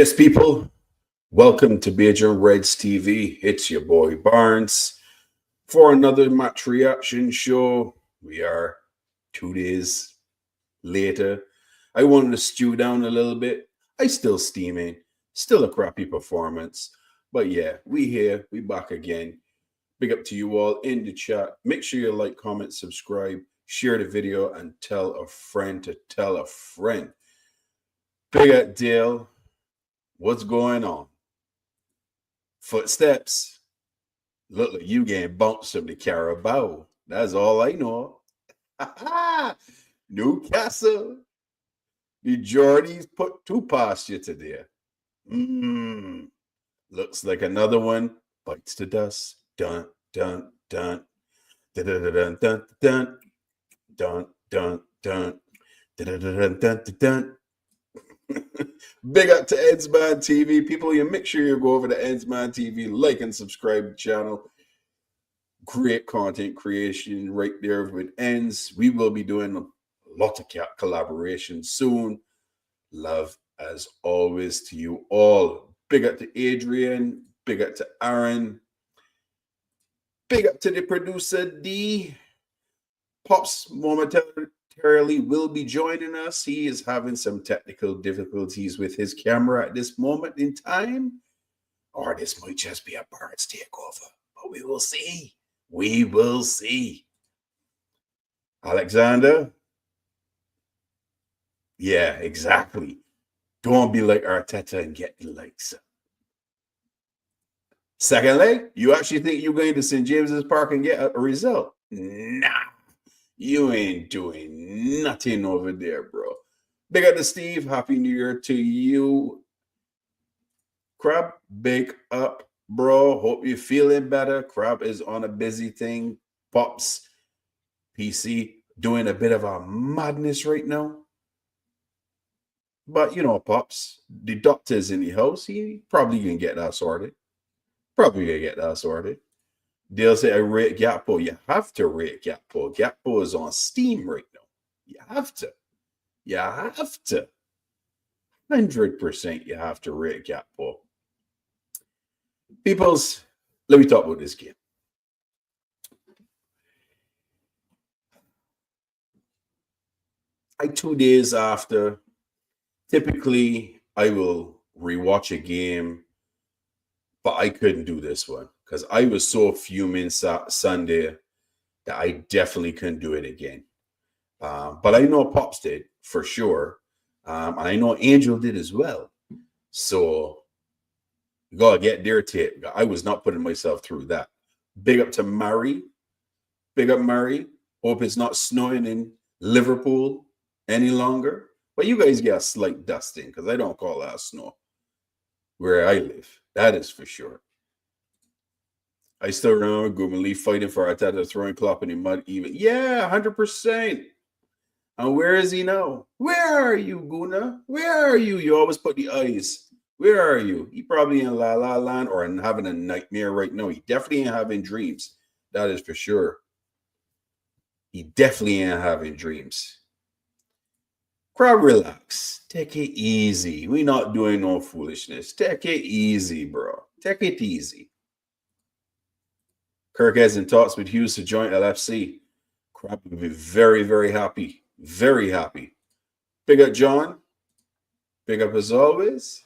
Yes, people, welcome to Beijing Reds TV. It's your boy Barnes for another match reaction show. We are 2 days later. I wanted to stew down a little bit. I still steaming, still a crappy performance. But yeah, we here, we back again. Big up to you all in the chat. Make sure you like, comment, subscribe, share the video, and tell a friend to tell a friend. Big up Dale. What's going on? Footsteps. Look like you getting bounced from the Carabao. That's all I know. Newcastle. The Geordies put two past you today. Looks like another one bites the dust. Dun, dun, dun. Dun, dun, dun, dun, dun. Dun, dun, dun. Dun, dun, dun, dun, dun, dun. Big up to Edsman TV. People, you make sure you go over to Edsman TV, like and subscribe to the channel. Great content creation right there with Ends. We will be doing a lot of collaboration soon. Love as always to you all. Big up to Adrian. Big up to Aaron. Big up to the producer D. Pops momentarily will be joining us. He is having some technical difficulties with his camera at this moment in time. Or this might just be a Barnes takeover. But we will see. We will see. Alexander? Yeah, exactly. Don't be like Arteta and get the likes. Secondly, you actually think you're going to St. James's Park and get a result? Nah. You ain't doing nothing over there, bro. Big up to Steve. Happy New Year to you. Crab, big up, bro. Hope you're feeling better. Crab is on a busy thing. Pops, PC, doing a bit of a madness right now. But, you know, Pops, the doctor's in the house. He probably can get that sorted. They'll say, I rate Gakpo. You have to rate Gakpo. Gakpo is on Steam right now. You have to. 100% you have to rate Gakpo. Peoples, let me talk about this game. Like 2 days after, typically I will rewatch a game, but I couldn't do this one because I was so fuming Sunday that I definitely couldn't do it again. But I know Pops did for sure. And I know Angel did as well. So you gotta get their tape. I was not putting myself through that. Big up to Murray. Big up Murray. Hope it's not snowing in Liverpool any longer. But you guys get a slight dusting because I don't call that snow where I live. That is for sure. I still remember Goumeli fighting for Arteta, throwing Klopp in the mud even. Yeah, 100%. And where is he now? Where are you, Guna? Where are you? You always put the eyes. Where are you? He probably in La La Land or having a nightmare right now. He definitely ain't having dreams. That is for sure. He definitely ain't having dreams. Crowd, relax. Take it easy. We not doing no foolishness. Take it easy, bro. Take it easy. Kirk has in talks with Hughes to join LFC. Crab will be very, very happy. Very happy. Big up, John. Big up as always.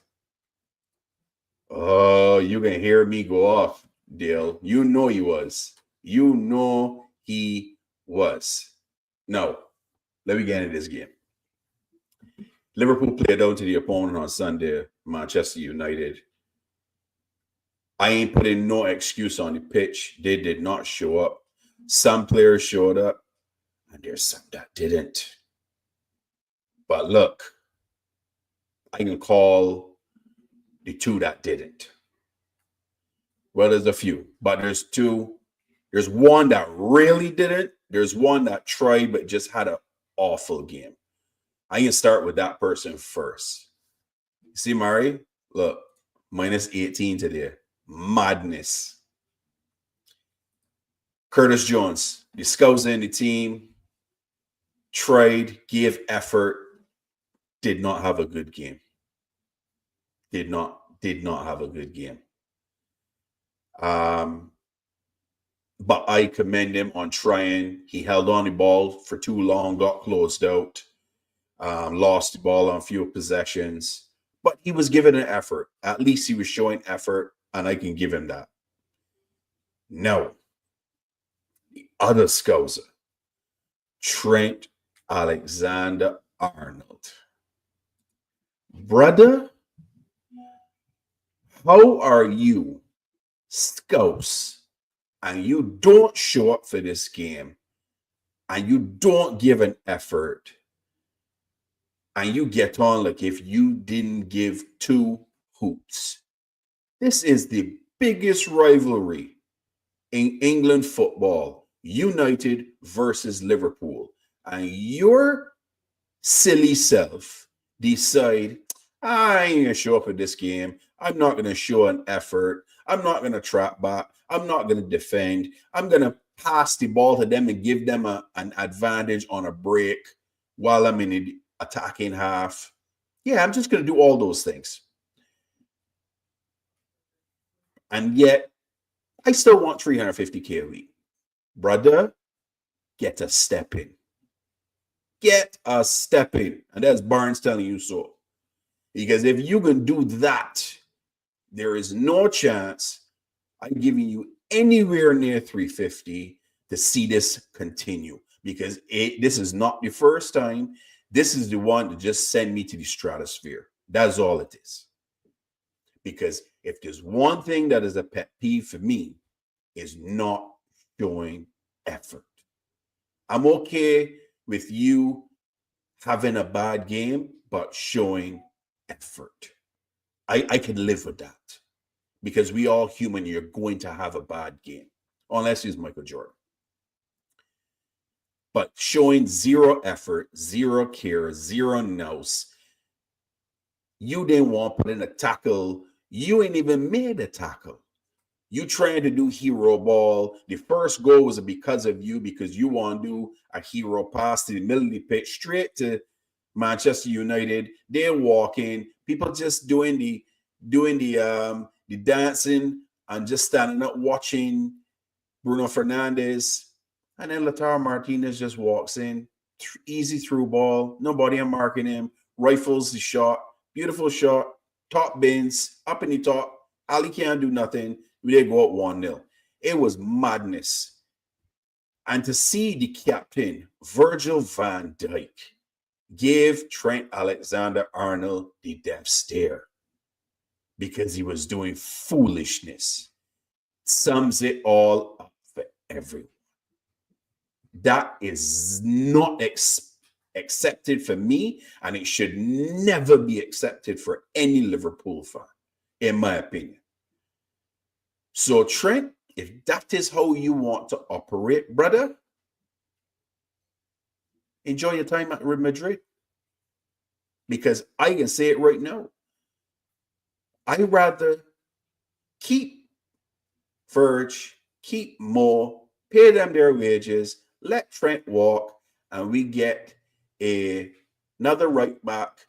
Oh, you can hear me go off, Dale. You know he was. You know he was. No. Let me get into this game. Liverpool played down to the opponent on Sunday, Manchester United. I ain't putting no excuse on the pitch. They did not show up. Some players showed up, and there's some that didn't. But look, I can call the two that didn't. Well, there's a few, but there's two. There's one that really didn't. There's one that tried but just had an awful game. I can start with that person first. See, Murray? Look, minus 18 today. Madness. Curtis Jones, the scouts in the team, tried, gave effort, did not have a good game. did not have a good game. But I commend him on trying. He held on the ball for too long, got closed out, lost the ball on few possessions, but he was given an effort. At least he was showing effort, and I can give him that. No, the other Scouser, Trent Alexander-Arnold. Brother, how are you, Scouts, and you don't show up for this game, and you don't give an effort, and you get on like if you didn't give two hoots? This is the biggest rivalry in England football, United versus Liverpool. And your silly self decide, I ain't going to show up at this game. I'm not going to show an effort. I'm not going to trap back. I'm not going to defend. I'm going to pass the ball to them and give them an advantage on a break while I'm in the attacking half. Yeah, I'm just going to do all those things. And yet, I still want 350K a week. Brother, get a step in. Get a step in. And that's Barnes telling you so. Because if you can do that, there is no chance I'm giving you anywhere near 350 to see this continue. Because this is not the first time. This is the one to just send me to the stratosphere. That's all it is. Because if there's one thing that is a pet peeve for me, is not showing effort. I'm okay with you having a bad game, but showing effort. I can live with that. Because we all human, you're going to have a bad game. Unless he's Michael Jordan. But showing zero effort, zero care, zero nous. You didn't want to put in a tackle. You ain't even made a tackle. You trying to do hero ball. The first goal was because of you, because you want to do a hero pass to the middle of the pitch straight to Manchester United. They're walking. People just doing the dancing and just standing up watching Bruno Fernandes. And then Lautaro Martinez just walks in. Easy through ball. Nobody marking him. Rifles the shot. Beautiful shot. Top bins. Up in the top. Ali can't do nothing. We did go up 1-0. It was madness. And to see the captain, Virgil van Dijk, give Trent Alexander-Arnold the death stare because he was doing foolishness, sums it all up for everyone. That is not accepted for me, and it should never be accepted for any Liverpool fan, in my opinion. So, Trent, if that is how you want to operate, brother, enjoy your time at Real Madrid. Because I can say it right now. I'd rather keep Verge, keep Moore, pay them their wages, let Trent walk, and we get another right back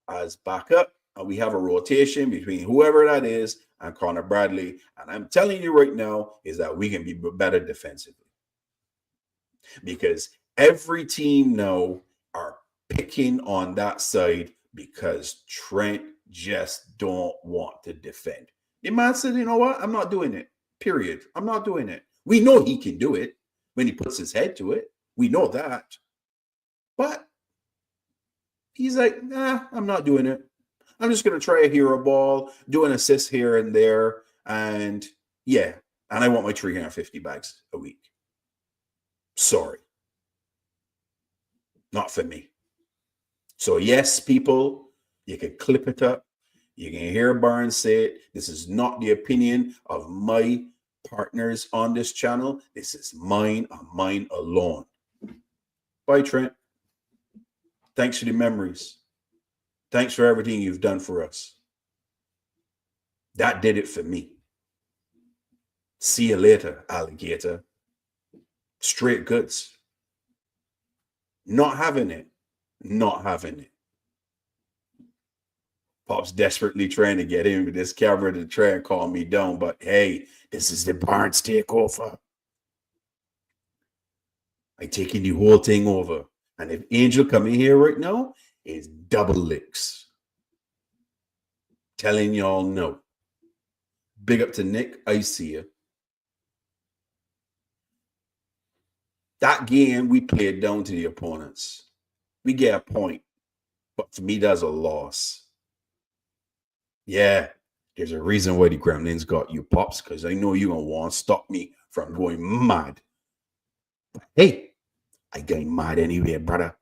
as backup, and we have a rotation between whoever that is and Connor Bradley. And I'm telling you right now is that we can be better defensively. Because every team now are picking on that side because Trent just don't want to defend. The man said, you know what? I'm not doing it. Period. I'm not doing it. We know he can do it when he puts his head to it. We know that. But he's like, nah, I'm not doing it. I'm just going to try a hero ball, do an assist here and there. And yeah, and I want my 350 bags a week. Sorry. Not for me. So yes, people, you can clip it up. You can hear Barnes say it. This is not the opinion of my partners on this channel. This is mine and mine alone. Bye, Trent. Thanks for the memories. Thanks for everything you've done for us. That did it for me. See you later, alligator. Straight goods. Not having it. Not having it. Pop's desperately trying to get in with this camera to try and calm me down. But hey, this is the Barnes takeover. I taking the whole thing over. And if Angel come in here right now, it's double licks. Telling y'all no. Big up to Nick. I see you. That game, we played down to the opponents. We get a point. But for me, that's a loss. Yeah, there's a reason why the Gremlins got you, Pops, because I know you're going to want to stop me from going mad. But hey, I going mad anyway, brother.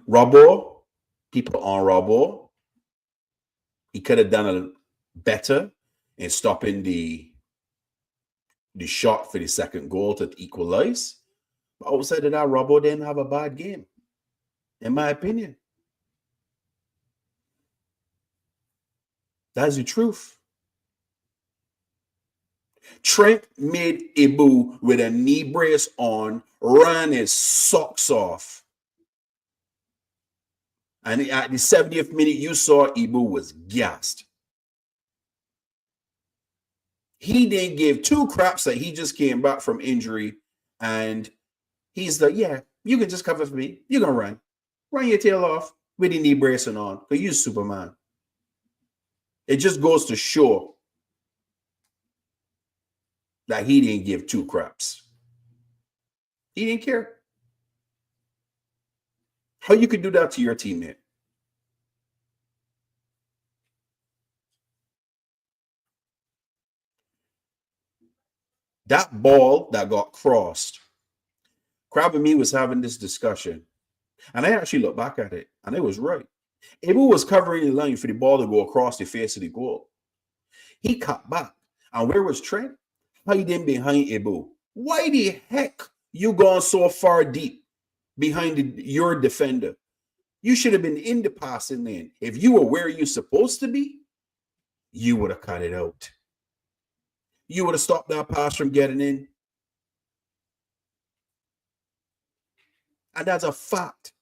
Robbo, people on Robbo, he could have done a better in stopping the shot for the second goal to equalize. But outside of that, Robbo didn't have a bad game, in my opinion. That's the truth. Trent made Ibu with a knee brace on, ran his socks off. And at the 70th minute, you saw Ibu was gassed. He didn't give two craps that he just came back from injury. And he's like, yeah, you can just cover for me. You're going to run. Run your tail off with the knee bracing on because you're Superman. It just goes to show that he didn't give two craps. He didn't care. How you could do that to your teammate? That ball that got crossed, Crab and me was having this discussion, and I actually looked back at it, and it was right. Ibu was covering the line for the ball to go across the face of the goal. He cut back, and where was Trent? Hiding behind Ibu. Why the heck you gone so far deep behind your defender? You should have been in the passing lane. If you were where you're supposed to be, you would have cut it out. You would have stopped that pass from getting in. And that's a fact.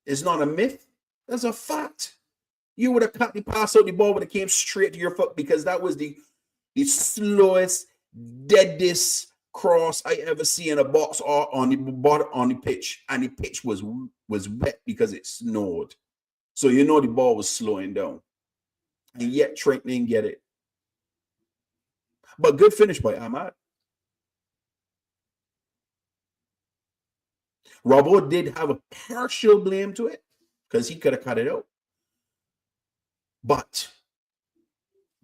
It's not a myth. That's a fact. You would have cut the pass out, the ball would have came straight to your foot because that was the slowest, deadest cross I ever see in a box or on the pitch. And the pitch was wet because it snowed. So you know the ball was slowing down. And yet Trent didn't get it. But good finish by Ahmad. Robbo did have a partial blame to it because he could have cut it out. But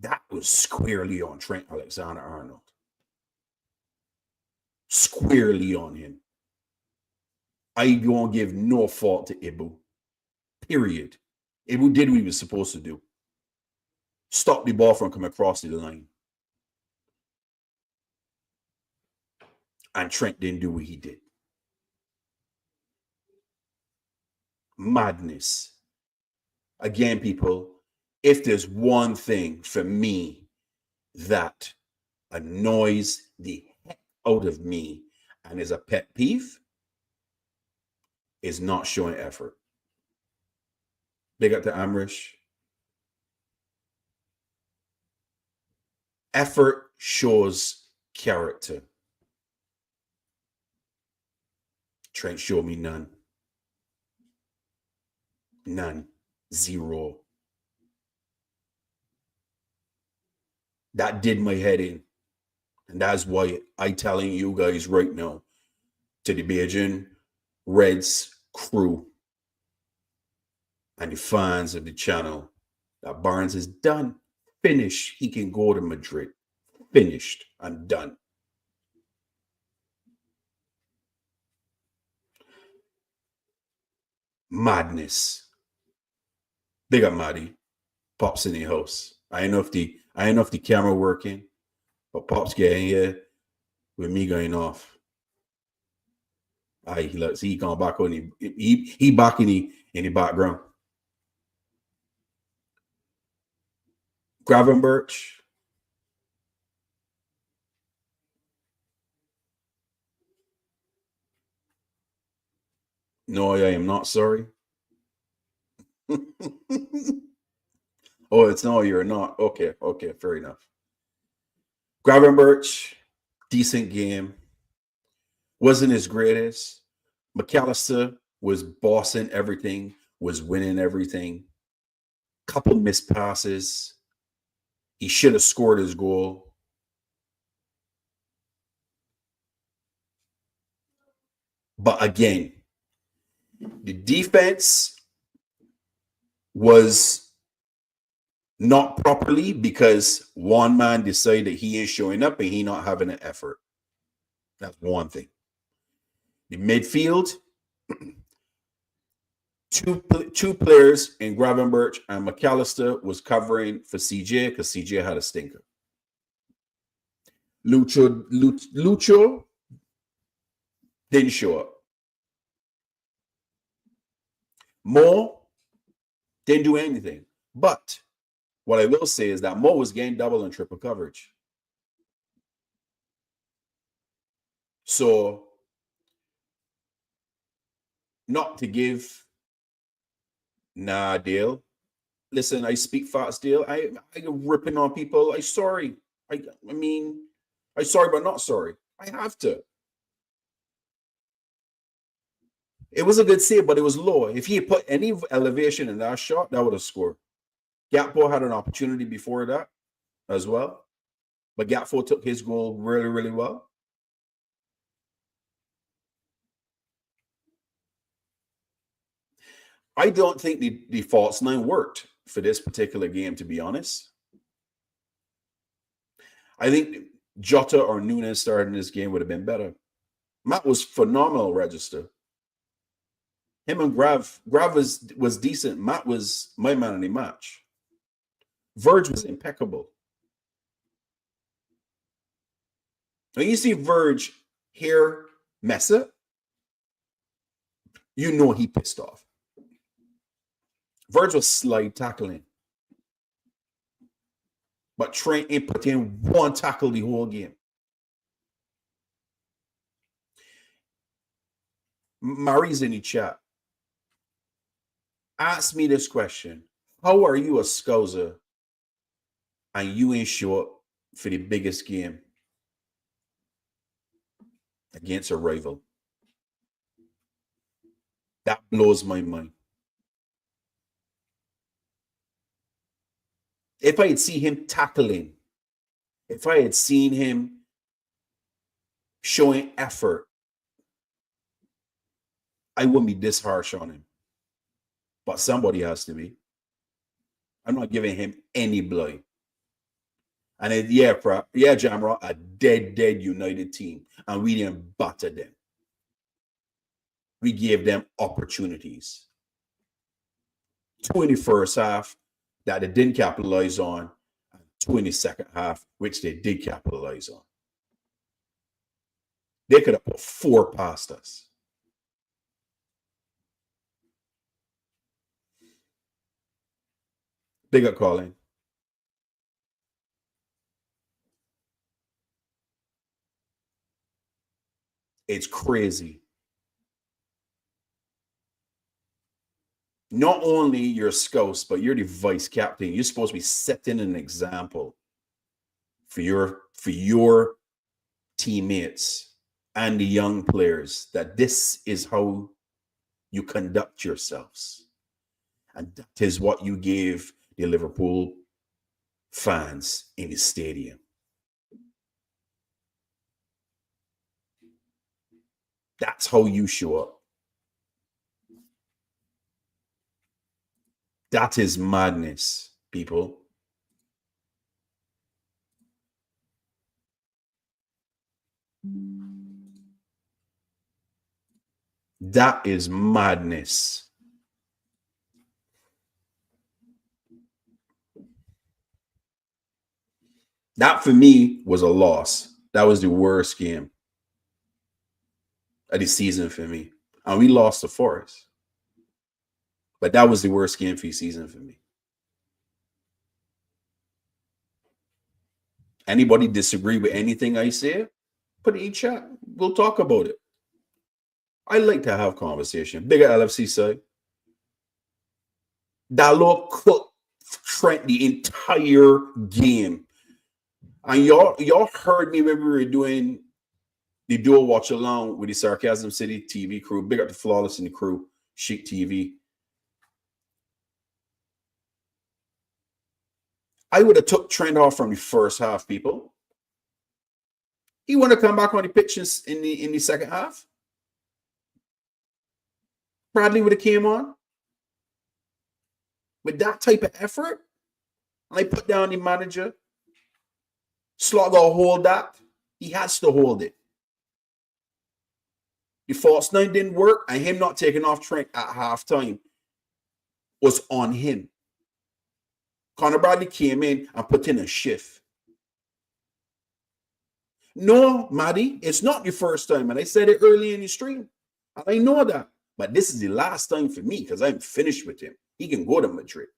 that was squarely on Trent Alexander-Arnold. Squarely on him. I won't give no fault to Ibu. Period. Ibu did what he was supposed to do. Stop the ball from coming across the line. And Trent didn't do what he did. Madness. Again, people, if there's one thing for me that annoys the heck out of me and is a pet peeve, is not showing effort. Big up to Amrish. Effort shows character. Trent showed me none. None. Zero. That did my head in. And that's why I'm telling you guys right now, to the Beijing Reds crew and the fans of the channel, that Barnes is done. Finished. He can go to Madrid. Finished. I'm done. Madness. Big up Maddie. Pops in the house. I don't know if the camera working, but Pops getting here with me going off. Aye, let's see, he going back on he back in the background. Gravenberch. No, I am not sorry. Oh, it's no, you're not. Okay, okay, fair enough. Gravenberch, decent game. Wasn't his greatest. McAllister was bossing everything, was winning everything. Couple missed passes. He should have scored his goal. But again, the defense was not properly because one man decided he ain't showing up and he not having an effort. That's one thing. The midfield, two players in Gravenberch and McAllister was covering for CJ because CJ had a stinker. Lucho didn't show up. Mo didn't do anything. But what I will say is that Mo was getting double and triple coverage. So, not to give Dale. Listen, I speak fast, Dale. I ripping on people. I sorry. I mean, I sorry, but not sorry. I have to. It was a good save, but it was low. If he had put any elevation in that shot, that would have scored. Gakpo had an opportunity before that as well, but Gakpo took his goal really, really well. I don't think the false nine worked for this particular game, to be honest. I think Jota or Nunes starting this game would have been better. Matt was phenomenal register. Him and Grav was decent. Matt was my man in the match. Verge was impeccable. When you see Verge here mess up, you know he pissed off. Verge was slide tackling. But Trent ain't put in one tackle the whole game. Marie's in the chat. Ask me this question. How are you a Scouser and you ain't show up for the biggest game against a rival? That blows my mind. If I had seen him tackling, if I had seen him showing effort, I wouldn't be this harsh on him. But somebody has to be. I'm not giving him any blood. And it, yeah, Jamrock, a dead United team. And we didn't batter them. We gave them opportunities. 2 in the first half that they didn't capitalize on, and 2 in the second half, which they did capitalize on. They could have put 4 past us. Big up, Colin. It's crazy. Not only you're Scouts, but you're the vice captain. You're supposed to be setting an example for your teammates and the young players that this is how you conduct yourselves. And that is what you gave the Liverpool fans in the stadium. That's how you show up. That is madness, people. That is madness. That for me was a loss. That was the worst game of the season for me. And we lost to Forest. But that was the worst game for the season for me. Anybody disagree with anything I said? Put it in chat. We'll talk about it. I like to have conversation. Bigger LFC side. Dalot cooked Trent the entire game. And y'all heard me when we were doing the dual watch along with the Sarcasm City TV crew. Big up the Flawless and the crew, Chic TV. I would have took Trent off from the first half, people. He want to come back on the pitches in the second half. Bradley would have came on with that type of effort. And I put down the manager. Slot got to hold that. He has to hold it. The false nine didn't work, and him not taking off Trent at halftime was on him. Conor Bradley came in and put in a shift. No, Maddie, it's not the first time, and I said it early in the stream. And I know that. But this is the last time for me because I'm finished with him. He can go to Madrid.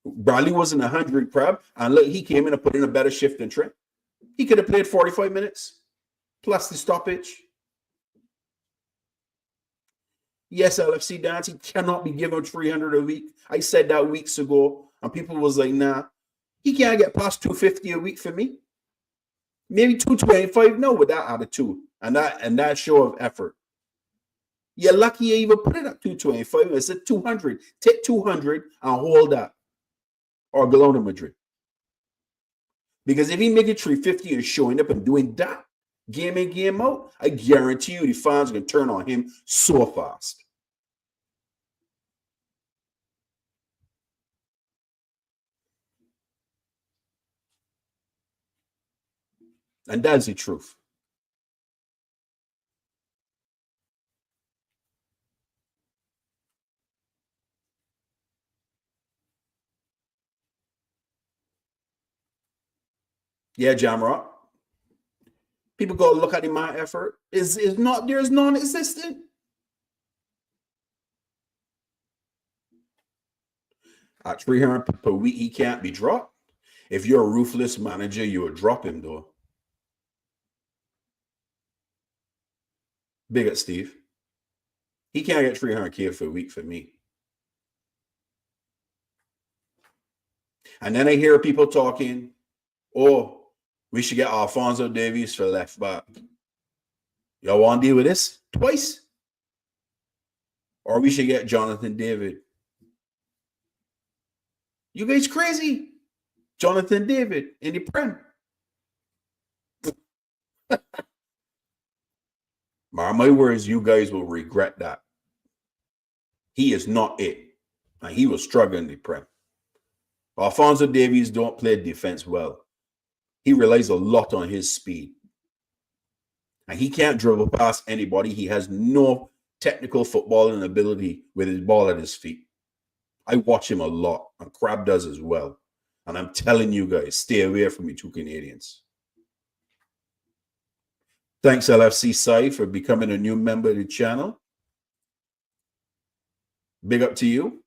Bradley wasn't 100, Crab, and look, he came in and put in a better shift than Trent. He could have played 45 minutes plus the stoppage. Yes, LFC Dance, he cannot be given 300 a week. I said that weeks ago, and people was like, nah, he can't get past 250 a week for me. Maybe 225, no, with that attitude and that show of effort. You're lucky you even put it at 225. It's at 200. Take 200 and hold that. Or go to Madrid. Because if he make it 350 and showing up and doing that, game in, game out, I guarantee you the fans are going to turn on him so fast. And that's the truth. Yeah, Jamrock. People go look at the man effort. There's non-existent. At 300 per week, he can't be dropped. If you're a ruthless manager, you would drop him, though. Big up, Steve. He can't get 300K for a week for me. And then I hear people talking, oh, we should get Alphonso Davies for left back. Y'all want to deal with this twice? Or we should get Jonathan David. You guys crazy? Jonathan David in the Prem. My words, you guys will regret that. He is not it. And he was struggling in the Prem. Alphonso Davies don't play defense well. He relies a lot on his speed. And he can't dribble past anybody. He has no technical footballing ability with his ball at his feet. I watch him a lot, and Crab does as well. And I'm telling you guys, stay away from me, two Canadians. Thanks, LFC Side, for becoming a new member of the channel. Big up to you.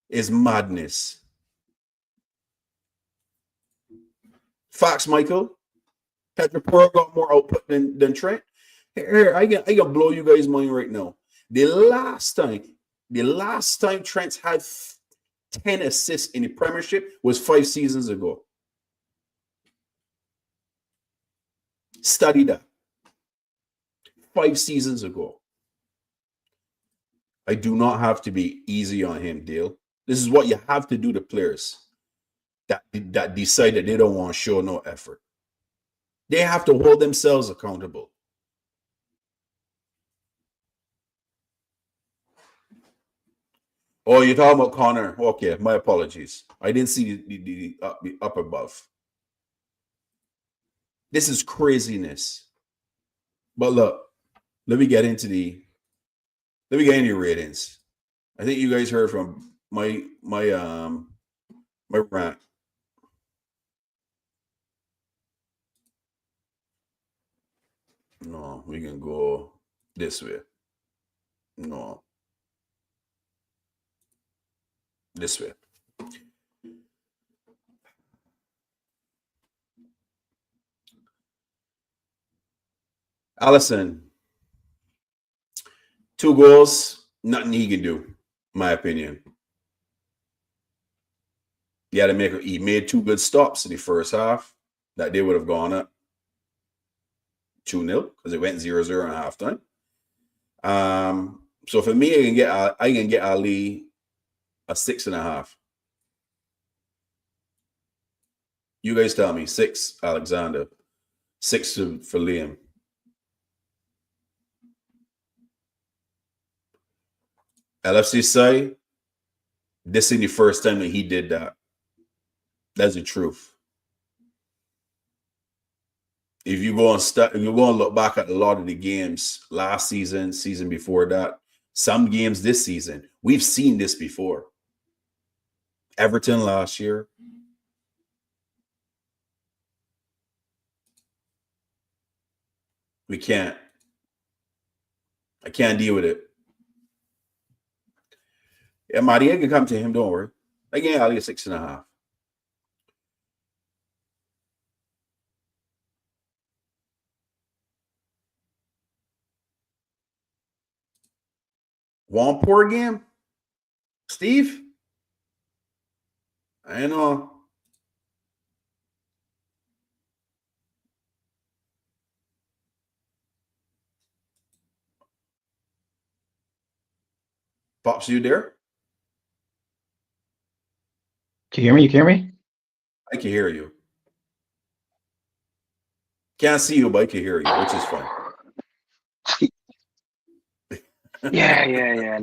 It's madness. Facts, Michael. Pedro Porro got more output than Trent. Here, I can blow you guys' money right now. The last time Trent had 10 assists in the Premiership was 5 seasons ago. Study that. 5 seasons ago. I do not have to be easy on him, Dale. This is what you have to do to players that decide that they don't want to show no effort. They have to hold themselves accountable. Oh, you're talking about Connor. Okay, my apologies. I didn't see the up above. This is craziness. But look, let me get into the ratings. I think you guys heard from my rant. No, we can go this way. No. This way. Allison, 2 goals, nothing he can do, my opinion. He had to make. He made 2 good stops in the first half that they would have gone up 2-0 because it went 0-0 at halftime. So for me, I can get Ali a 6.5. You guys tell me 6, Alexander, 6 for Liam. LFC say this is the first time that he did that. That's the truth. If you go and look back at a lot of the games last season, season before that, some games this season, we've seen this before. Everton last year. We can't. I can't deal with it. Yeah, Marty, I can come to him. Don't worry. Again, I'll get 6.5. One poor game, Steve. I know. Pops, you there? Can you hear me? You can hear me? I can hear you. Can't see you, but I can hear you, which is fine. Yeah.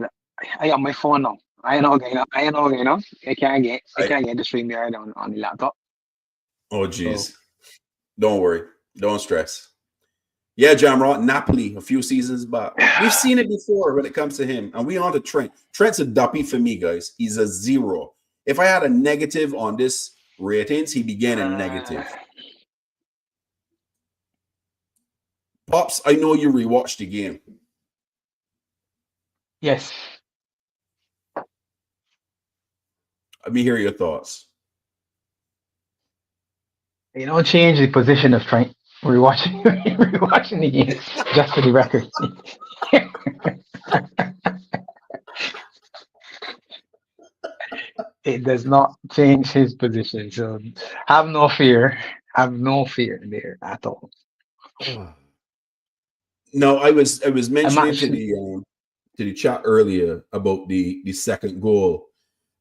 I got my phone now. I know. I can't get the stream yard on the laptop. Oh, geez. Don't worry. Don't stress. Yeah, John Rock, Napoli a few seasons back. We've seen it before when it comes to him. And we on to Trent. Trent's a duppy for me, guys. He's a 0. If I had a negative on this ratings, he began a negative. Pops, I know you rewatched the game. Yes. Let me hear your thoughts. You don't change the position of Trent. Rewatching the game, just for the record. It does not change his position. So have no fear. Have no fear there at all. No, I was mentioning to the chat earlier about the second goal,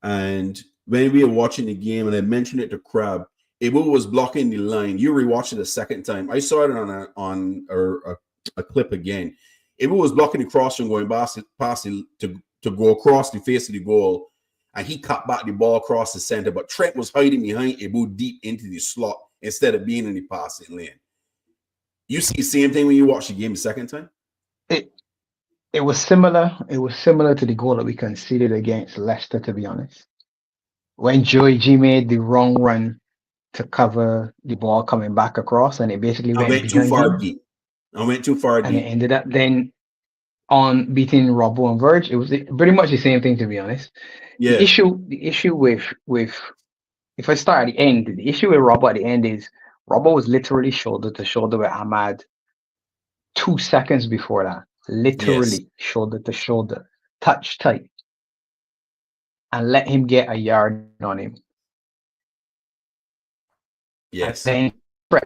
and when we were watching the game, and I mentioned it to Crab, Ibu was blocking the line. You rewatched it a second time. I saw it on a clip again. Ibu was blocking the cross and going past to go across the face of the goal, and he cut back the ball across the center. But Trent was hiding behind Ibu deep into the slot instead of being in the passing lane. You see the same thing when you watch the game the second time? It was similar. It was similar to the goal that we conceded against Leicester, to be honest. When Joey G made the wrong run to cover the ball coming back across, and it basically went too far him. deep. I went too far and deep. It ended up then on beating Robbo and Verge. It was pretty much the same thing, to be honest. Yeah. The issue with if I start at the end, the issue with Robbo at the end is Robbo was literally shoulder to shoulder with Ahmad 2 seconds before that. Literally shoulder to shoulder, touch tight, and let him get a yard on him. Yes. And then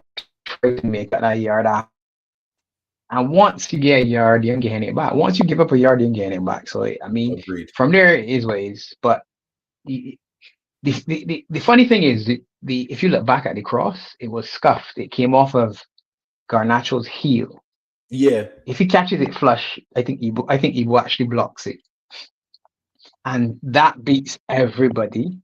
try to make that yard out. And once you get a yard, you ain't getting it back. Once you give up a yard, you ain't getting it back. So I mean, agreed. From there it is what it is. But the funny thing is, if you look back at the cross, it was scuffed. It came off of Garnacho's heel. Yeah. If he catches it flush, I think Ibu actually blocks it, and that beats everybody.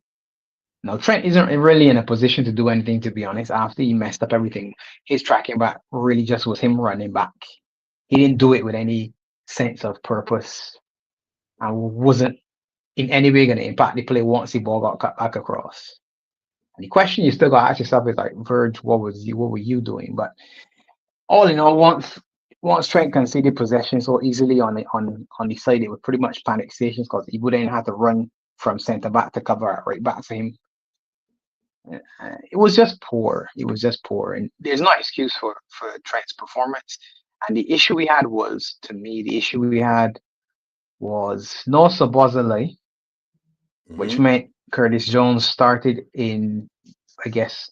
Now Trent isn't really in a position to do anything, to be honest. After he messed up everything, his tracking back really just was him running back. He didn't do it with any sense of purpose, and wasn't in any way going to impact the play once the ball got cut back across. And the question you still got to ask yourself is like, Verge, what were you doing? But all in all, once Trent conceded possession so easily on the side, it was pretty much panic stations because he wouldn't have to run from centre back to cover at right back for him. It was just poor. And there's no excuse for Trent's performance. And the issue we had was, to me, the issue we had was no Sabozalai, which Mm-hmm. meant Curtis Jones started in, I guess,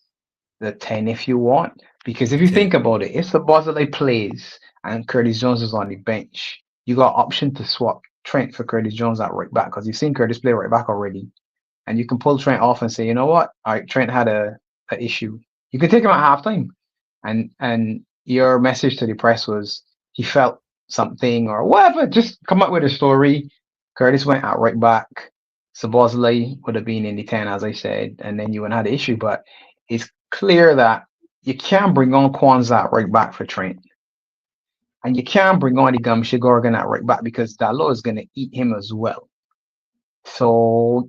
the 10 if you want. Because if The you 10. think about it, if Sabozalai plays and Curtis Jones is on the bench, you got option to swap Trent for Curtis Jones at right back because you've seen Curtis play right back already. And you can pull Trent off and say, you know what? All right, Trent had a issue. You can take him at halftime. And your message to the press was he felt something or whatever. Just come up with a story. Curtis went out right back. Sabozley would have been in the 10, as I said, and then you wouldn't have the issue. But it's clear that you can't bring on Kwanzaa right back for Trent. And you can't bring on the Gumsha Gorgon at right back because Dalo is going to eat him as well. So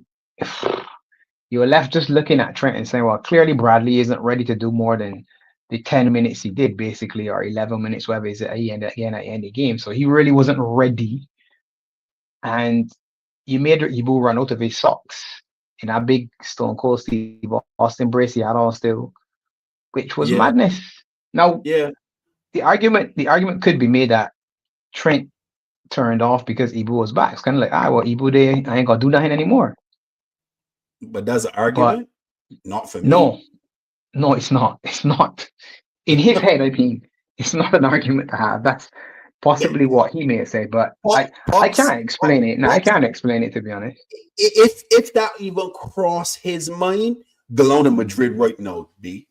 you're left just looking at Trent and saying, well, clearly Bradley isn't ready to do more than the 10 minutes he did, basically, or 11 minutes, whatever is it, he ended again at the end of the game. So he really wasn't ready. And you made Ibu run out of his socks in a big Stone Cold Steve Austin brace he had on still, which was Yeah. madness. Now, Yeah. the argument could be made that Trent turned off because Ibu was back. It's kind of like, well, Ibu there, I ain't gonna do nothing anymore. But that's an But argument? Not for no, me. no, it's not. It's not. In his head, I mean, it's not an argument to have. That's possibly what he may have said, but I Pops, can't explain it. No, I Pops, can't explain it, to be honest. if that even cross his mind, go to Madrid right now, B.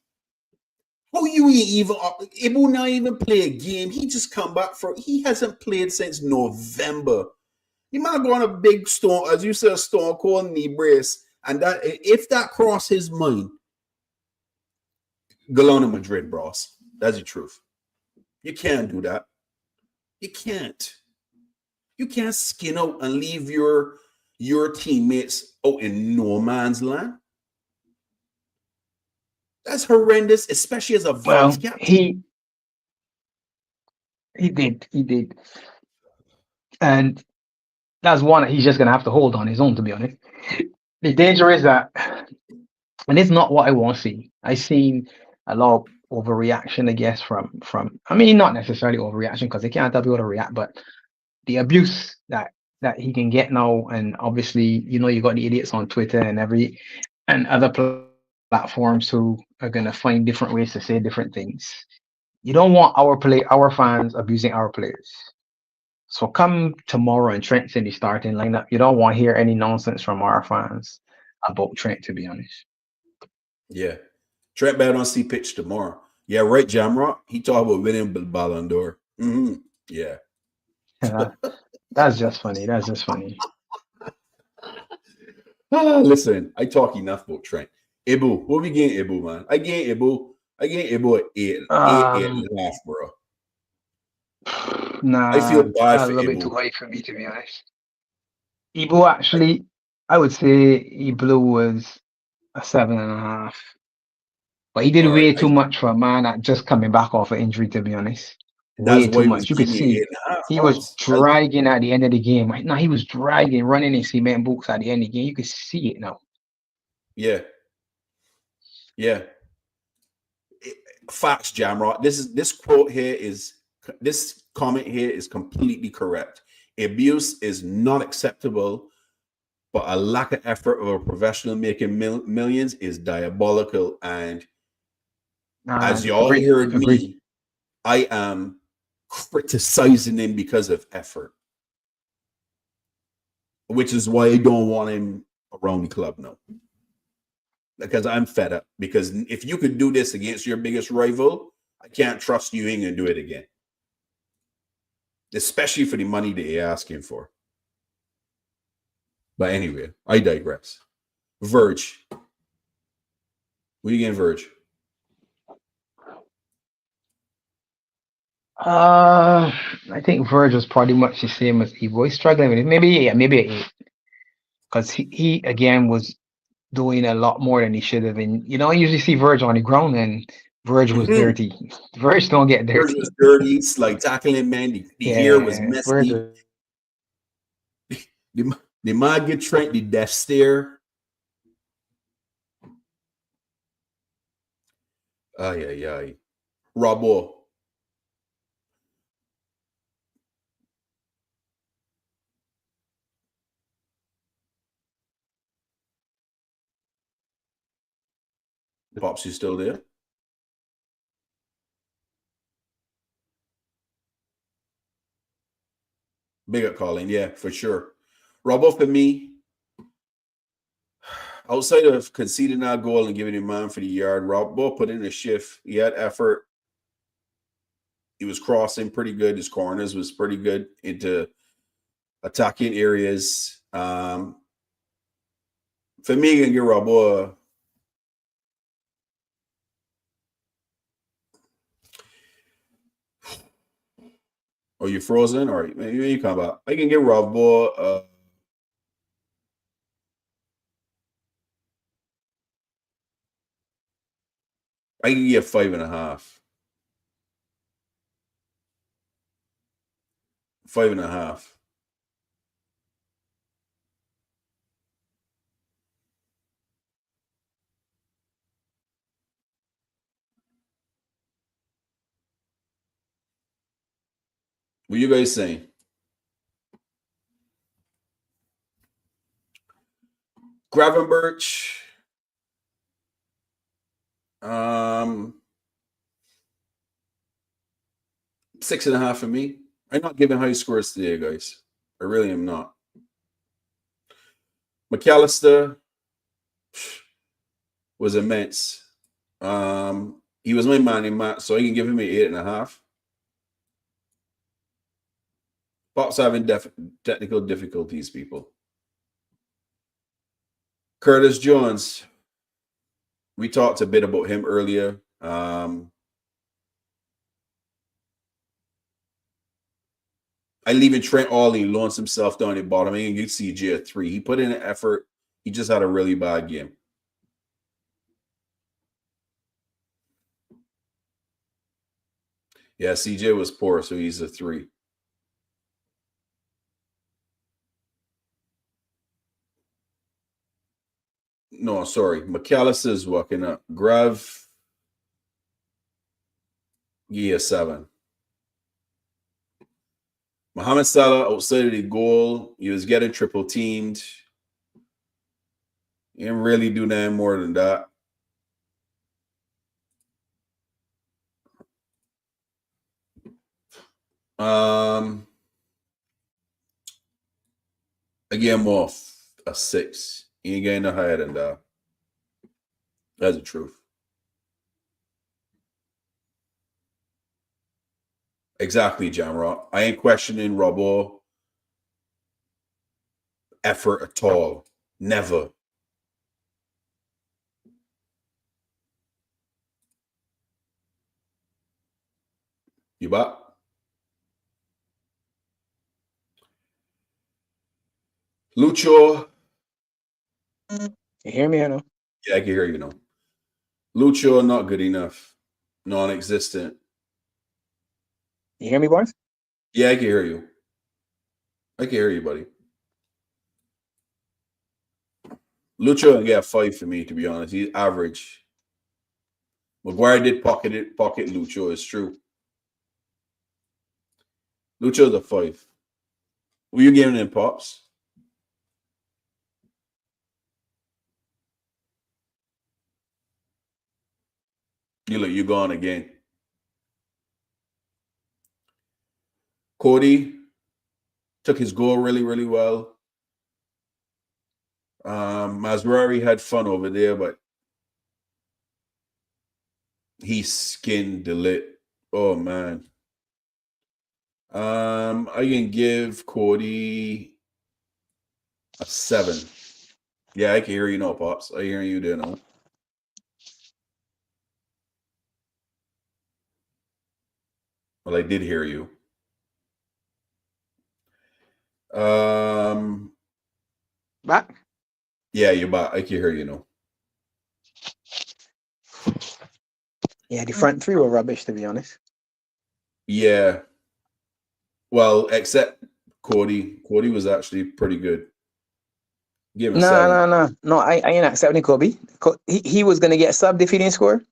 How you even Ibu not even play a game? He just come back for he hasn't played since November. He might go on a big storm, as you said, Stone Cold knee brace, and that if that cross his mind, go to Madrid, bros. That's the truth. You can't do that. You can't. You can't skin out and leave your teammates out in no man's land. That's horrendous, especially as a vice Well, captain. he did, and that's one that he's just gonna have to hold on his own. To be honest, the danger is that, and it's not what I want to see. I seen a lot of overreaction, I guess, from. I mean, not necessarily overreaction because they can't tell people to react, but the abuse that he can get now, and obviously, you got the idiots on Twitter and other platforms who are gonna find different ways to say different things. You don't want our fans abusing our players. So come tomorrow and Trent's in the starting lineup, you don't want to hear any nonsense from our fans about Trent, to be honest. Yeah. Trent bad on C pitch tomorrow. Yeah, right, Jamrock. He talked about winning the Ballon d'Or. Mm-hmm. Yeah. That's just funny. That's just funny. Listen, I talk enough about Trent. Ibu, what we getting Ibu, man? I get Ibu. I get Ibu at eight Um, and a half, bro. I feel nah, bad a for little bit Ibu. too high for me, to be honest. Ibu actually, I would say Iblu was a 7.5, but he did All right. way too much for a man that just coming back off an injury, to be honest. That's Way why too he was much. You could giving me see eight and a half, he was Pops. dragging at the end of the game. Right now, he was dragging, running in cement boots at the end of the game. You could see it now. Yeah. Yeah. Facts, Jamrock. This quote here is this comment here is completely correct. Abuse is not acceptable, but a lack of effort of a professional making millions is diabolical. And as y'all Agree, heard agree. me, I am criticizing him because of effort, which is why I don't want him around the club now. Because I'm fed up. Because if you could do this against your biggest rival, I can't trust you ain't gonna do it again. Especially for the money that you're asking for. But anyway, I digress. Verge. What are you getting, Verge? I think Verge was pretty much the same as Evo. He's struggling with it. Maybe maybe an 8. Because he again was doing a lot more than he should have. And I usually see Verge on the ground and Verge was Mm-hmm. dirty. Verge don't get Verge was dirty. dirty. It's like tackling, man. The hair was Yeah, Verge messy. was The, the man get Trent the death stare. Ay, ay, ay. Robbo. Pops, you still there? Big up, Colin. Yeah, for sure. Robbo, for me, outside of conceding that goal and giving him man for the yard, Robbo put in a shift. He had effort. He was crossing pretty good. His corners was pretty good into attacking areas. For me, you can give Robbo Oh, you frozen? All right, maybe you come back. I can get Robbo. I can get 5.5. 5.5. What you guys saying? Gravenberch. 6.5 for me. I'm not giving high scores today, guys. I really am not. McAllister was immense. He was my man in match, so I can give him an 8.5. Pop's having technical difficulties, people. Curtis Jones. We talked a bit about him earlier. I leave in Trent Ollie launch himself down the bottom. I can get CJ a 3. He put in an effort. He just had a really bad game. Yeah, CJ was poor, so he's a 3. No, sorry. McAllister is walking up. Grav, yeah, 7. Mohamed Salah outside of the goal, he was getting triple teamed. He didn't really do nothing more than that. Again, more a 6. He ain't getting no higher than that. That's the truth. Exactly, Jamrock. I ain't questioning Robbo effort at all. Never. You back? Lucho. You hear me or no? Yeah, I can hear you now. Lucho, not good enough. Non-existent. You hear me, boys? Yeah, I can hear you. I can hear you, buddy. Lucho can get a 5 for me, to be honest. He's average. Maguire did pocket Lucho, it's true. Lucho's a 5. Were you giving him Pops? You gone again. Cody took his goal really, really well. Mazrari had fun over there, but he skinned the lit. Oh man. I can give Cody a 7. Yeah, I can hear you now, Pops. I hear you there now. Well, I did hear you. Back? Yeah, you're back. I can hear you now. Yeah, the front 3 were rubbish, to be honest. Yeah. Well, except Cody. Cody was actually pretty good. Give him a 7. No. I ain't accepting Kobe. He was gonna get sub if he didn't score.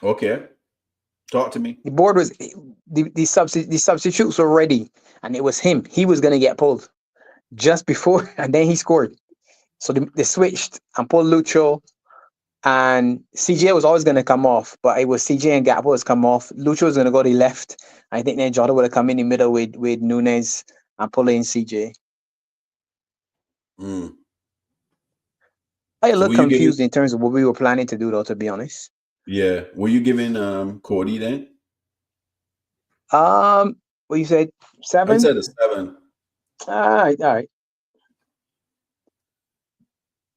Okay. Talk to me. The board was the substitutes were ready, and it was him. He was gonna get pulled just before, and then he scored. So they switched and pulled Lucho, and CJ was always going to come off, but it was CJ and Gakpo was come off. Lucho was going to go to the left. I think then Jota would have come in the middle with Nunes and pull in CJ. Mm. I So look were you giving? confused in terms of what we were planning to do, though, to be honest. Yeah, were you giving Cody then? What you said, I 7? said a 7. All right.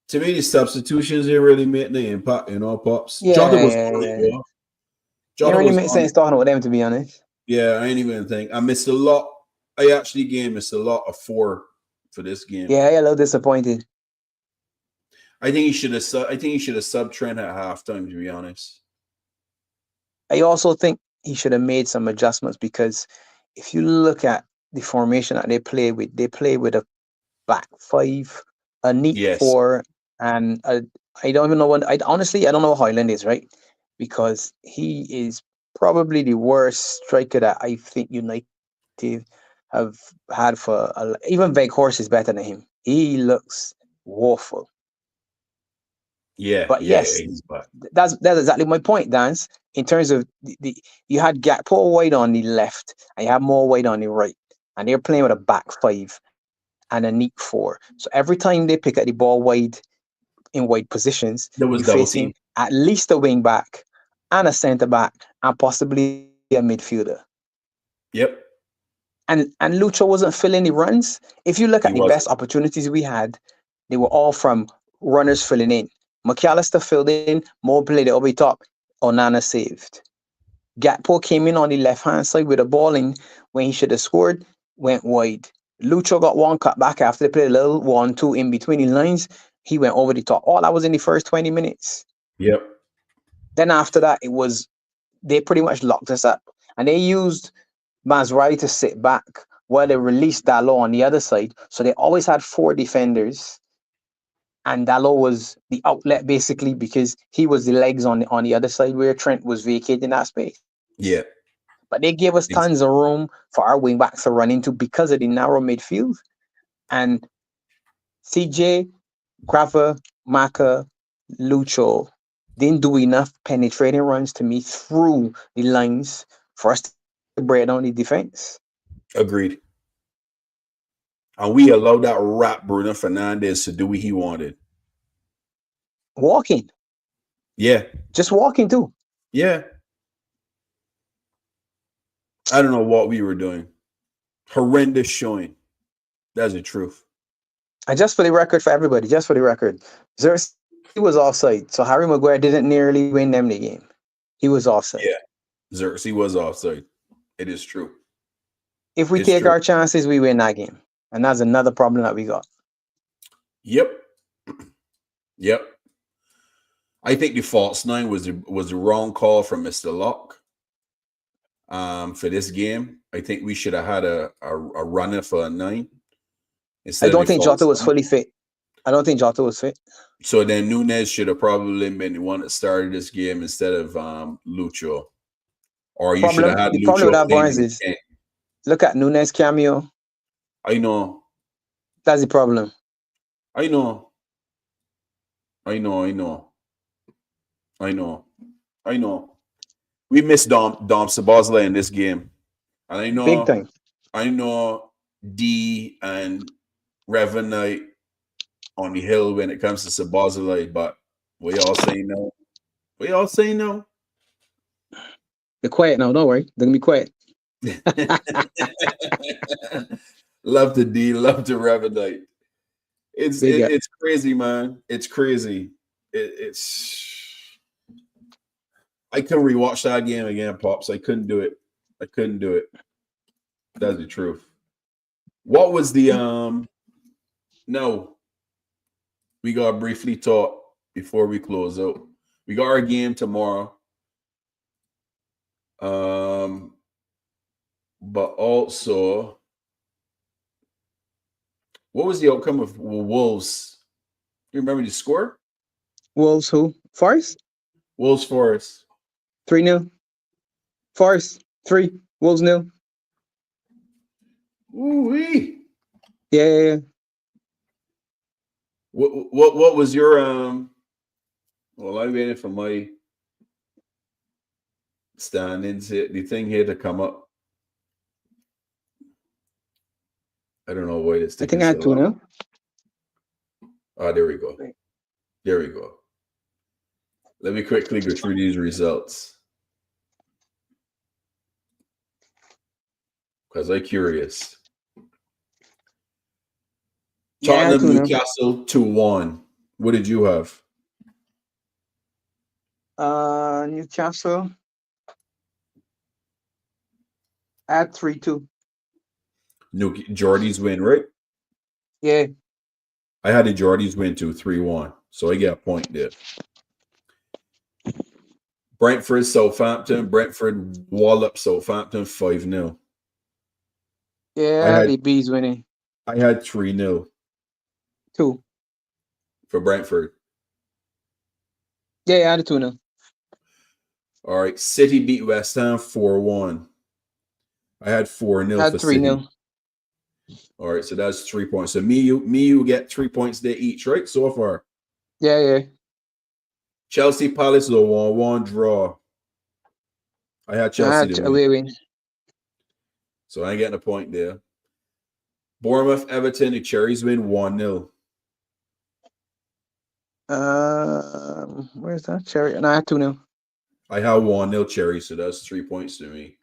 To me, the substitutions didn't really make the impact, pops. Jota Yeah, was yeah, on it, yeah. bro. It Jota really was makes on it. sense talking with them, to be honest. Yeah, I ain't even think. I missed a lot. I actually gave missed a lot of 4 for this game. Yeah, a little disappointed. I think he should have. I think he should have sub Trent at halftime. To be honest. I also think he should have made some adjustments because if you look at the formation that they play with a back five, a neat Yes. four, and I don't even know what. I don't know what Highland is, right? Because he is probably the worst striker that I think United have had for. Even Veghorst is better than him. He looks woeful. Yeah. But Yeah. yes, Yeah. He's back. that's exactly my point, Dance. In terms of you had Gakpo White on the left and you have more White on the right, and they're playing with a back five and a neat four. So every time they pick up the ball wide in wide positions, There was you're double facing team. at least a wing back and a centre back and possibly a midfielder. Yep. And Lucho wasn't filling the runs. If you look He at the best wasn't. opportunities we had, they were all from runners filling in. McAllister filled in, Mo played it over the top, Onana saved. Gakpo came in on the left hand side with a ball in when he should have scored, went wide. Lucho got one cut back after they played a little 1-2 in between the lines. He went over the top. All that was in the first 20 minutes. Yep. Then after that, it was they pretty much locked us up. And they used Mazraoui to sit back while they released Dalot on the other side. So they always had 4 defenders. And Dalot was the outlet basically because he was the legs on the other side where Trent was vacating that space. Yeah. But they gave us Ex- tons of room for our wing backs to run into because of the narrow midfield. And CJ, Grava, Maka, Lucho didn't do enough penetrating runs to me through the lines for us to break down the defense. Agreed. And we allowed that rat Bruno Fernandez to do what he wanted. Walking, Yeah. just walking too. Yeah. I don't know what we were doing. Horrendous showing. That's the truth. And just for the record, for everybody, just for the record, Xerxes was offside. So Harry Maguire didn't nearly win them the game. He was offside. Yeah. Xerxes was offside. It is true. If we It's take true. our chances, we win that game. And that's another problem that we got. Yep. Yep. I think the false 9 was the wrong call from Mr. Locke. For this game, I think we should have had a runner for a 9 I instead of don't the think Jota false was 9. fully fit. I don't think Jota was fit. So then Nunes should have probably been the one that started this game instead of Lucho. Or you should have had The problem with Lucho that, playing Barnes, in the is 10. look at Nunes cameo. I know. That's the problem. I know. I know. I know. I know. I know. We missed Dom Sabozla in this game. And Big time. I know D and Revenite on the hill when it comes to Sabozla, but we all say no. We all say no. They're quiet now. Don't worry. They're going to be quiet. Love to D, love to Revenite. Big up. It's crazy, man. It's crazy. It's I couldn't rewatch that game again, Pops. I couldn't do it. I couldn't do it. That's the truth. What was the no? We got to briefly talk before we close out. We got our game tomorrow. But also, what was the outcome of Wolves? You remember the score? Wolves who? Forest? Wolves Forest. 3-0. Forest 3. Wolves 0. Ooh-wee. Yeah. What was your well, I waited for my standings here, the thing here to come up. I don't know why it's I taking think I so had two long. now. Ah, there we go. There we go. Let me quickly go through these results. Because I'm curious. Yeah, I had Tottenham, two now. Newcastle 2-1. What did you have? Newcastle. I had 3-2. Geordies win, right? Yeah. I had the Geordies win 3-1. So I get a point there. Brentford, Southampton. Brentford wallop Southampton 5-0. Yeah, the Bees winning. I had 3-0 2. for Brentford. Yeah, I had 2 now. All right. City beat West Ham 4-1. I had 4-0 I had for 3 City. nil. All right, so that's 3 points. So you get 3 points there each, right? So far. Yeah. Chelsea Palace is a 1-1 draw. I had I Chelsea had to win. away win. So I ain't getting a point there. Bournemouth, Everton, the Cherries win 1-0. Where's that? Cherry. And I had 2 nil. I have 1-0 Cherries, so that's 3 points to me.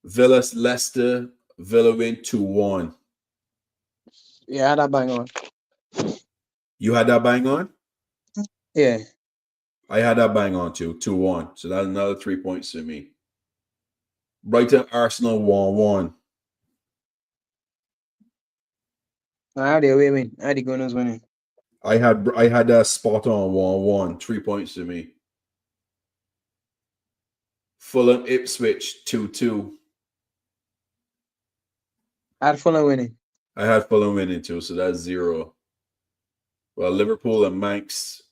Villa, Leicester, Villa win 2-1. Yeah, I had that bang on. You had that bang on? Yeah. I had that bang on too, 2-1. So that's another 3 points to me. Brighton, Arsenal 1-1. I had the away win. I had the Gunners winning. I had that spot on 1-1, 3 points to me. Fulham, Ipswich 2-2. I had Fulham winning. I had Fulham winning too, so that's 0. Well, Liverpool and Manx.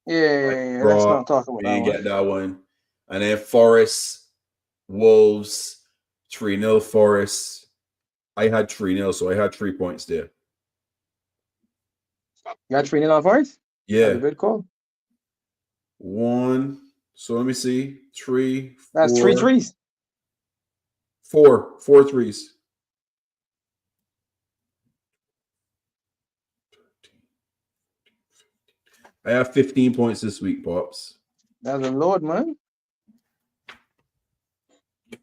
Yeah. Let's Draw. not talk about We that didn't one. get that one. And then Forest, Wolves, 3-0 Forest. I had 3-0, so I had 3 points there. You had 3 nil on Forest? Yeah. That's a good call. 1. So let me see. 3, 4. That's 3 threes. 4 threes. I have 15 points this week, Pops. That's a load, man.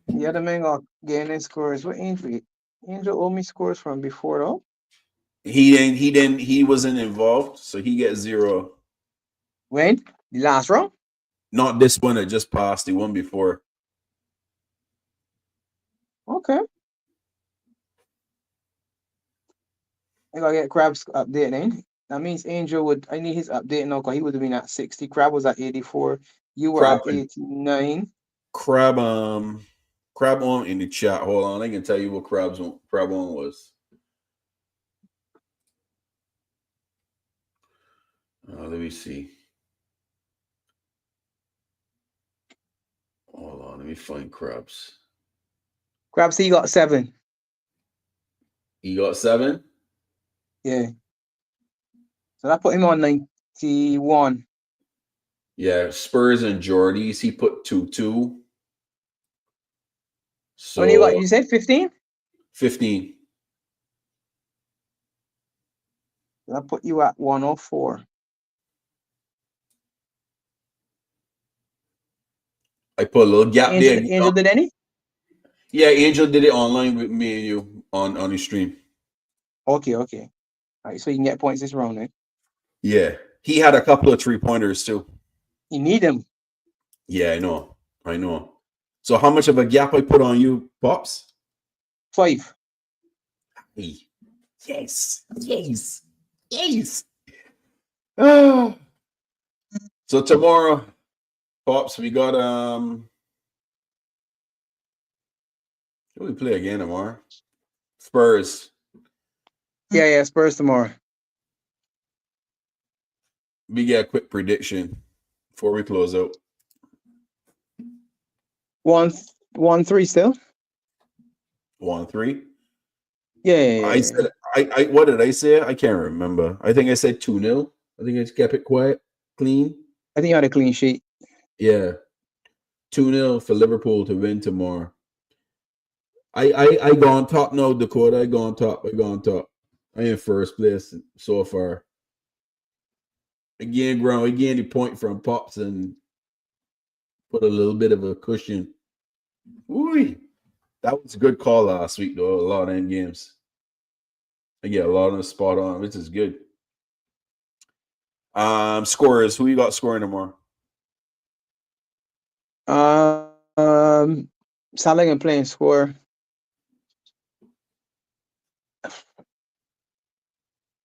The other man got gaining scores. What Angel? Angel owe me scores from before though. He wasn't involved, so he gets 0. When? The last round? Not this one that just passed, the one before. Okay. I gotta get Crab's update then. That means Angel would. I need his update now because he would have been at 60. Crab was at 84. You were Crab at 89. Crab on in the chat. Hold on, I can tell you what Crab on was. Let me see. Hold on, let me find Crabs. Crab, see, you got 7. He got 7. Yeah. So that put him on 91. Yeah, Spurs and Geordies. He put 2-2. So When you got, you said 15? 15. That put you at 104. I put a little gap there. Angel did any? Yeah, Angel did it online with me and you on the stream. Okay. All right, so you can get points this round then. Yeah, he had a couple of 3-pointers too. You need them. Yeah, I know. So how much of a gap I put on you, Pops? 5. Yes. Ah. So tomorrow, Pops, we got who we play again tomorrow? Spurs. Yeah, Spurs tomorrow. We get a quick prediction before we close out. 1-3 still. 1-3. Yeah. I what did I say? I can't remember. I think I said 2-0. I think I just kept it quiet, clean. I think you had a clean sheet. Yeah. 2-0 for Liverpool to win tomorrow. I go on top now, Dakota. I go on top. I in first place so far. Again, the point from Pops and put a little bit of a cushion. Ooh, that was a good call last week, though. A lot of them games. I get a lot of them spot on, which is good. Scorers. Who you got scoring tomorrow? Salah can play and score.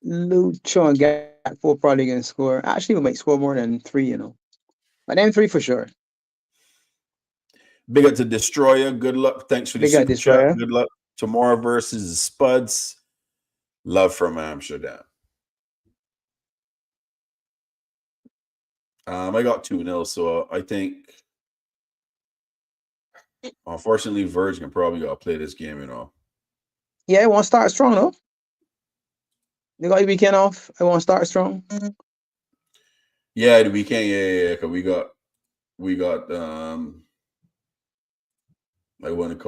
Lucho and Gakpo probably gonna score. Actually, we might score more than 3, you know. But then 3 for sure. Big up to Destroyer. Good luck. Thanks for the Big up super chat. Destroyer. Good luck tomorrow versus Spuds. Love from Amsterdam. I got 2-0, so I think unfortunately Virgin probably gotta play this game, you know. Yeah, I want to start strong though. They got your weekend off. I want to start strong. Yeah, the weekend, yeah. Cause we got I won't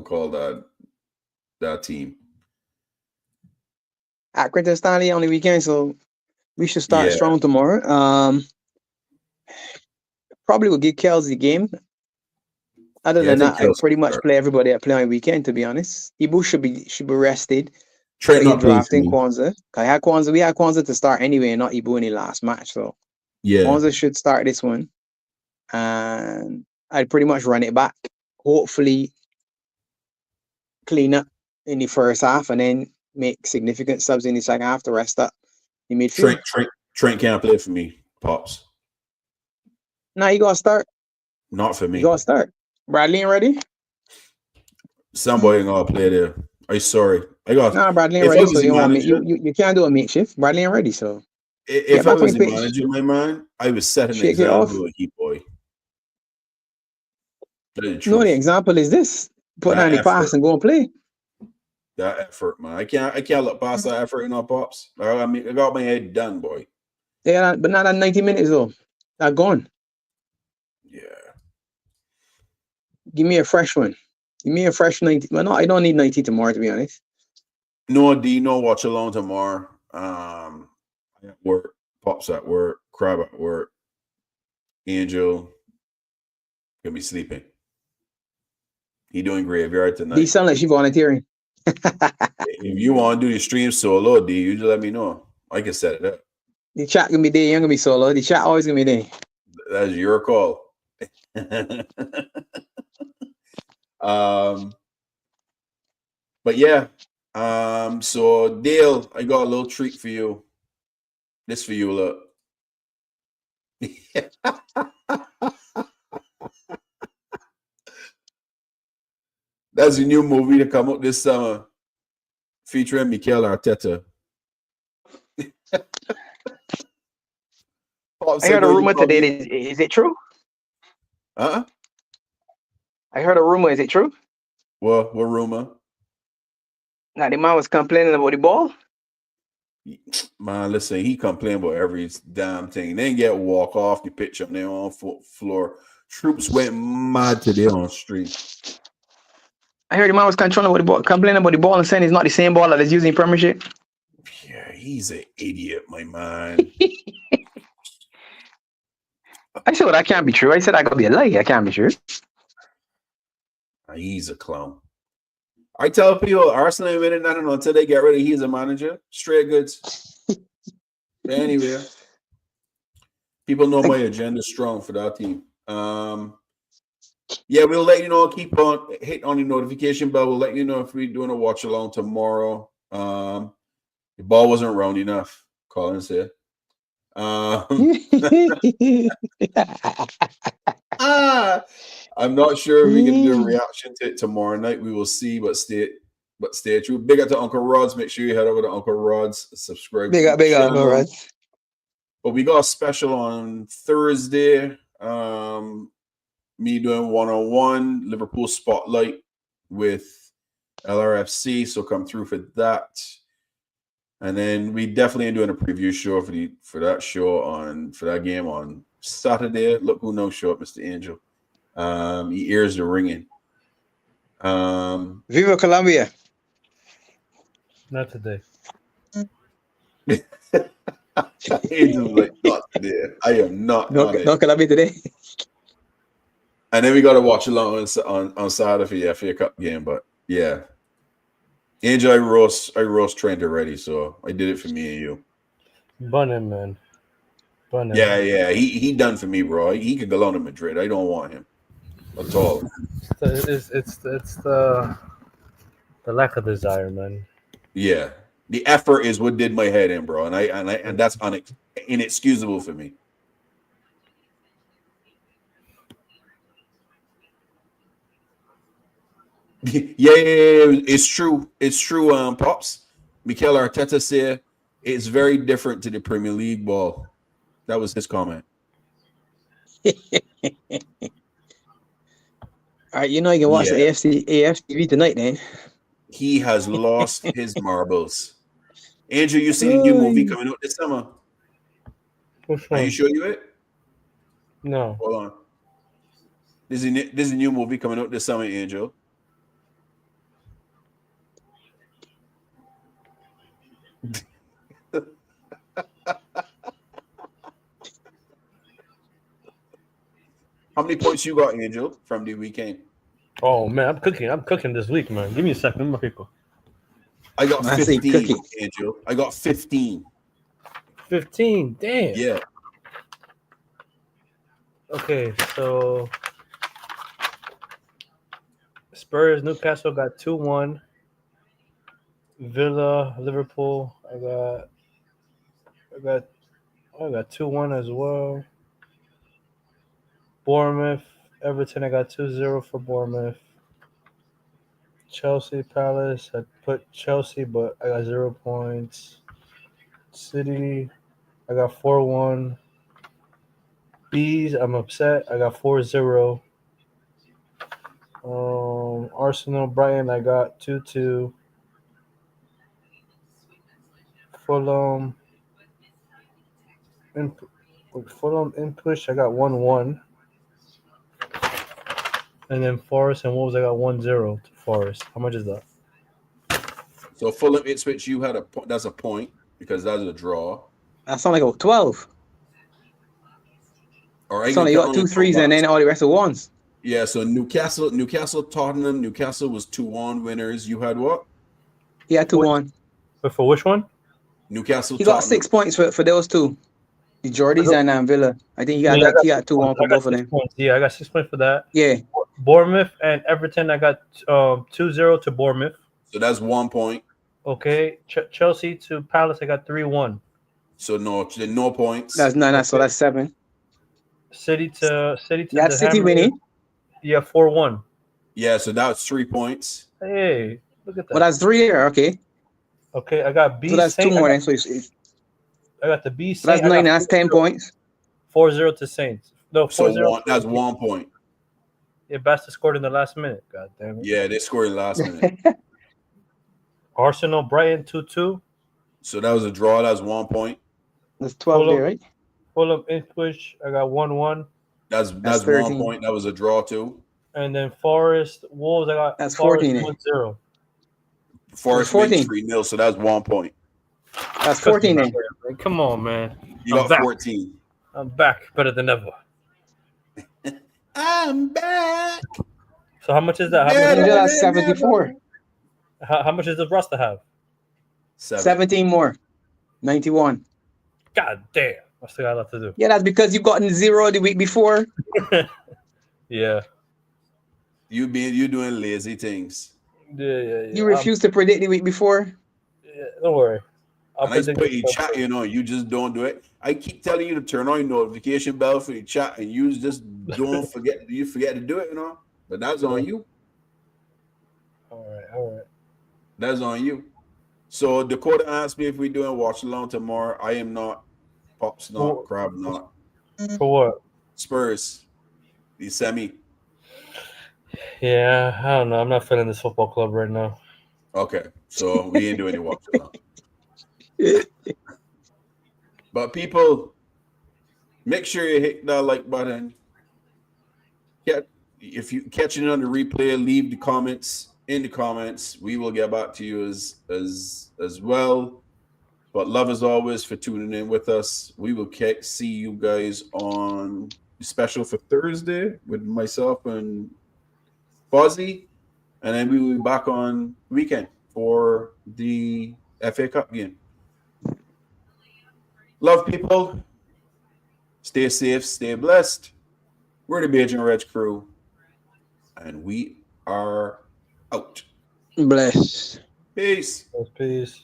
call that team. At Quinton Stanley on the weekend, so we should start Yeah. strong tomorrow. Probably will give Kels the game. Other than that, I pretty much play everybody I play on the weekend, to be honest. Ibu should be rested. Trent But not drafting me. Kwanzaa. We had Kwanzaa to start anyway, and not Ibu in the last match. So yeah, Kwanzaa should start this one. And I'd pretty much run it back. Hopefully clean up in the first half and then make significant subs in the second half to rest up the midfield. Trent can't play for me, Pops. Now you gotta start. Not for me. You gotta start. Bradley ain't ready? Somebody ain't gonna play there. I'm sorry. Bradley ain't ready, so you can't do a makeshift. Bradley ain't ready, so if I was the manager in my mind, I was setting an example of Heat Boy. No, the example is this. Put down the pass and go and play. That effort, man. I can't look past that effort in our Pops. I got my head done, boy. Yeah, but not at 90 minutes though. That gone. Yeah. Give me a fresh one. Give me a fresh 90. Well, no, I don't need 90 tomorrow, to be honest. No watch along tomorrow. I at work, Pops at work, Crab at work, Angel gonna be sleeping. He doing graveyard tonight. These sound like she volunteering. If you want to do the stream solo, D, you just let me know. I can set it up. The chat gonna be there. You ain't gonna be solo. The chat always gonna be there. That's your call. But yeah. So Dale, I got a little treat for you. This for you, look. That's a new movie to come up this summer, featuring Mikel Arteta. I heard a rumor today. Is it true? I heard a rumor. Is it true? What rumor? Now the man was complaining about the ball. Man, listen, he complained about every damn thing. They didn't get walk off the pitch on their own floor. Troops went mad today on street. I heard the man was controlling about the ball, complaining about the ball and saying it's not the same ball that is used in Premiership. Yeah, he's an idiot, my man. I said, well, that can't be true. I said that could be a lie. That can't be true. He's a clown. I tell people Arsenal ain't winning nothing until they get rid of he's a manager. Straight goods. Anyway, people know my agenda strong for that team. Yeah, we'll let you know. Keep on hit on the notification bell. We'll let you know if we're doing a watch along tomorrow. The ball wasn't round enough, Colin said. I'm not sure if we can do a reaction to it tomorrow night. We will see, but stay true. Big up to Uncle Rod's. Make sure you head over to Uncle Rod's. Subscribe. Big up, Uncle Rod's. But we got a special on Thursday. Me doing 1-on-1 Liverpool Spotlight with LRFC. So come through for that. And then we definitely are doing a preview show for that game on Saturday. Look who knows show up, Mr. Angel. He ears the ringing. Viva Colombia. Not today. Angel's like, not today. I am not on it. No Colombia today. And then we got to watch along on Saturday for the FA Cup game. But yeah, Angel, I roast Trent already, so I did it for me and you. Bun him, man. Bun him. Yeah. He done for me, bro. He could go on to Madrid. I don't want him at all. It's the lack of desire, man. Yeah, the effort is what did my head in, bro, and that's inexcusable for me. Yeah, it's true. It's true. Pops, Mikel Arteta said it's very different to the Premier League ball. That was his comment. All right, you can watch the AFTV tonight, then. He has lost his marbles. Andrew, you seen a new movie coming out this summer? Which one? Are you sure you it? No. Hold on. There's a new movie coming out this summer, Angel. How many points you got, Angel, from the weekend? Oh man, I'm cooking this week, man. Give me a second, my people. I got 15, Angel. I got 15. 15. Damn. Yeah. Okay, so Spurs, Newcastle got 2-1. Villa, Liverpool, I got 2-1 as well. Bournemouth, Everton, I got 2-0 for Bournemouth. Chelsea, Palace, I put Chelsea, but I got 0 points. City, I got 4-1. Bees, I'm upset. I got 4-0. Arsenal, Brighton, I got 2-2. Fulham, in push, I got 1-1. And then Forest and Wolves, I got 1-0 to Forest. How much is that? So Fulham Ipswich, you had that's a point because that's a draw. That sounds like a 12. All right. So you got 2 threes and then all the rest of ones. Yeah, so Newcastle, Tottenham. Newcastle was 2-1 winners. You had what? He had 2-1. But for which one? Newcastle. He got 6 points for those two. The Geordies and Villa. I think he got 2-1 for both of them. Points. Yeah, I got 6 points for that. Yeah. Bournemouth and Everton, I got 2-0 to Bournemouth. So that's 1 point. Okay. Chelsea to Palace, I got 3-1. So no points. That's 9. So that's 7. City to That's City winning. Yeah, 4-1. Yeah, so that's 3 points. Hey, look at that. Well, that's 3 there. Okay. Okay, I got B. So that's Saint. 2 more. Then. So I got the B. So that's 9. That's 10 points. 4-0 to Saints. No, 4-0. That's 1 point. Yeah, Basta scored in the last minute. God damn it. Yeah, they scored in the last minute. Arsenal, Brighton, 2-2. So that was a draw. That was 1 point. That's 12 there, right? Fulham, Ipswich, I got 1-1. That's 1 point. That was a draw too. And then Forest, Wolves, I got that's Forest 14. 1-0. Forest 14. 3-0, so that's 1 point. That's 14 then. Come on, man. You got 14. I'm back, better than ever. I'm back. So how much is that? That's 74. How much does the Rasta have? 17 more. 91. God damn. I still got a lot to do. Yeah, that's because you gotten 0 the week before. Yeah. You doing lazy things. Yeah. You refused to predict the week before. Yeah, don't worry. And I put you chat, you just don't do it. I keep telling you to turn on your notification bell for your chat, and you just don't forget. You forget to do it, But that's on you. All right. That's on you. So Dakota asked me if we're doing watch along tomorrow. I am not. Pops not. Crab not. For what? Spurs. The semi. Yeah, I don't know. I'm not feeling this football club right now. Okay, so we ain't doing any watch along. But people, make sure you hit that like button. If you catching it on the replay, leave the comments in the comments. We will get back to you as well. But love as always for tuning in with us. We will see you guys on the special for Thursday with myself and Fuzzy, and then we will be back on weekend for the FA Cup game. Love people. Stay safe, stay blessed. We're the Beige and Red crew, and we are out. Bless. Peace. Peace.